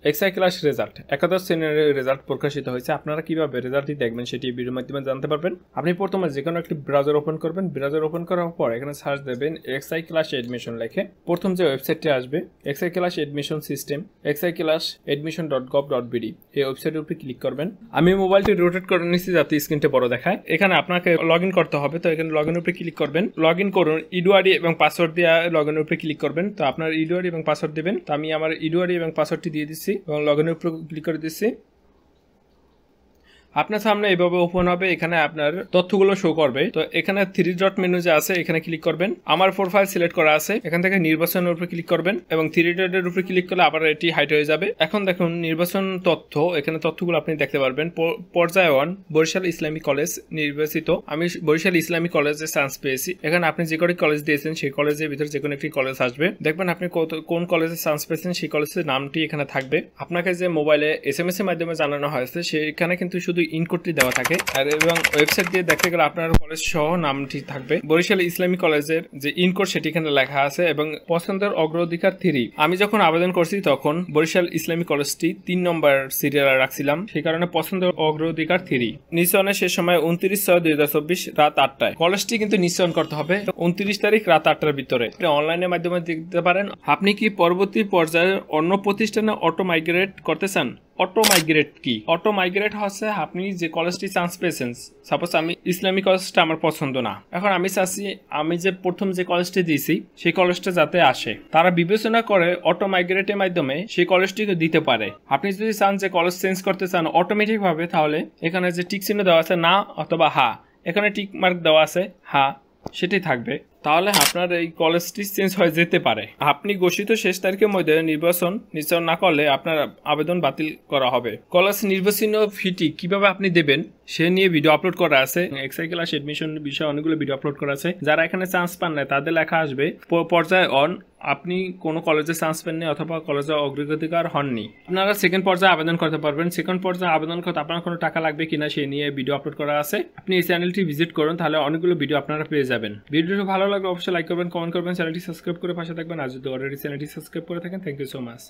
XI class result একাদশ শ্রেণীর result প্রকাশিত হয়েছে। আপনারা কিভাবে রেজাল্টটি দেখবেন সেটি ভিডিওর মাধ্যমে জানতে পারবেন। আপনি প্রথমে যে কোনো একটি ব্রাউজার ওপেন করবেন। ব্রাউজার ওপেন করার পর এখানে সার্চ দেবেন এক্সআই ক্লাস এডমিশন লিখে। প্রথম যে ওয়েবসাইটটি আসবে XI class admission system exiclassadmission.gov.bd এই ওয়েবসাইটের উপরে ক্লিক করবেন। আমি মোবাইলটি রোটেট করে নিচ্ছি যাতে স্ক্রিনটা বড় দেখায়। এখানে আপনাকে লগ ইন করতে হবে, তো এখানে লগ ইন উপরে ক্লিক করবেন। লগ ইন করুন, ইডুআইডি এবং পাসওয়ার্ড দিয়ে লগ ইন উপরে ক্লিক করবেন। তো আপনার ইডুআইডি এবং পাসওয়ার্ড দেবেন। তো আমি আমার ইডুআইডি এবং পাসওয়ার্ডটি দিয়ে দিচ্ছি এবং লগ ইনের উপর ক্লিক করে দিচ্ছি। আপনার সামনে এইভাবে ওপেন হবে, এখানে আপনার তথ্যগুলো শো করবে। তো এখানে 3 ডট মেনু যে আছে এখানে ক্লিক করবেন। আমার প্রোফাইল সিলেক্ট করা আছে, এখান থেকে নির্বাচনের উপরে ক্লিক করবেন এবং 3 ডটের উপরে ক্লিক করলে আবার এটি হাইড হয়ে যাবে। এখন দেখুন নির্বাচন তথ্য, এখানে তথ্যগুলো আপনি দেখতে পারবেন। পর্যায় 1 বরিশাল ইসলামী কলেজ নির্বাচিত। আমি বরিশাল ইসলামী কলেজে চান্স পেয়েছি। এখানে আপনি যে কোনো কলেজ দিয়েছেন সেই কলেজের ভিতরে যে কোনো একটি কলেজ আসবে। দেখবেন আপনি কোন কলেজে চান্স পেয়েছেন সেই কলেজের নামটি এখানে থাকবে। আপনাকে যে মোবাইলে SMS এর মাধ্যমে জানানো হয়েছে সেখানে কিন্তু শুধু ইনকোডটি দেওয়া থাকে, আর এবং ওয়েবসাইট দিয়ে দেখতে গেলে আপনার কলেজ সহ নামটি থাকবে। বরিশাল ইসলামী কলেজের যে ইনকোড সেটি এখানে লেখা আছে এবং পছন্দের অগ্রাধিকার 3। আমি যখন আবেদন করছি তখন বরিশাল ইসলামী কলেজটি 3 নম্বর সিরিয়ালে রাখছিলাম, সেই কারণে পছন্দের অগ্রাধিকার 3। নিশ্চয়নের শেষ সময় 29/6/2024 রাত 8টায়। কলেজটি কিন্তু নিশ্চয়ন করতে হবে 29 তারিখ রাত 8টার ভিতরে। অনলাইনের মাধ্যমে দেখতে পারেন। আপনি কি পরবর্তী পর্যায়ে অন্য প্রতিষ্ঠানে অটো মাইগ্রেট করতে চান? অটো মাইগ্রেট কি? অটো মাইগ্রেট হচ্ছে আপনি যে কলেজটি চান্স পেয়েছেন, সাপোজ আমি ইসলামী কলেজটা আমার পছন্দ না, এখন আমি চাচ্ছি আমি যে প্রথম যে কলেজটি দিয়েছি সেই কলেজটা যাতে আসে। তারা বিবেচনা করে অটো মাইগ্রেটের মাধ্যমে সেই কলেজটিকে দিতে পারে। আপনি যদি চান যে কলেজ চেঞ্জ করতে চান অটোমেটিক ভাবে, তাহলে এখানে যে টিক চিহ্ন দেওয়া আছে না অথবা হা, এখানে টিক মার্ক দেওয়া আছে হা, সেটি থাকবে। তাহলে আপনার এই কলেজটি চেঞ্জ হয়ে যেতে পারে। আপনি ঘোষিত শেষ তারিখের মধ্যে নির্বাচন না করলে আপনার আবেদন বাতিল করা হবে। কলেজ নির্বাচন ফিটি কিভাবে আপনি দেবেন সে নিয়ে ভিডিও আপলোড করা আছে। এক্সআই ক্লাস এডমিশন বিষয়ে অনেকগুলো ভিডিও আপলোড করা আছে। যারা এখানে চান্স পান না তাদের লেখা আসবে পর্যায় 1 আপনি কোনো কলেজে চান্স পেননি অথবা কলেজে অগ্রাধিকার হননি, আপনারা সেকেন্ড পর্যায়ে আবেদন করতে পারবেন। সেকেন্ড পর্যায়ে আবেদন করতে আপনার কোনো টাকা লাগবে কিনা সে নিয়ে ভিডিও আপলোড করা আছে। আপনি এই চ্যানেলটি ভিজিট করুন, তাহলে অনেকগুলো ভিডিও আপনারা পেয়ে যাবেন। ভিডিওটি ভালো লাগলে অবশ্যই লাইক করবেন, কমেন্ট করবেন, চ্যানেলটি সাবস্ক্রাইব করে পাশে থাকবেন। আর যদি অলরেডি চ্যানেলটি সাবস্ক্রাইব করে থাকেন, থ্যাংক ইউ সো মাচ।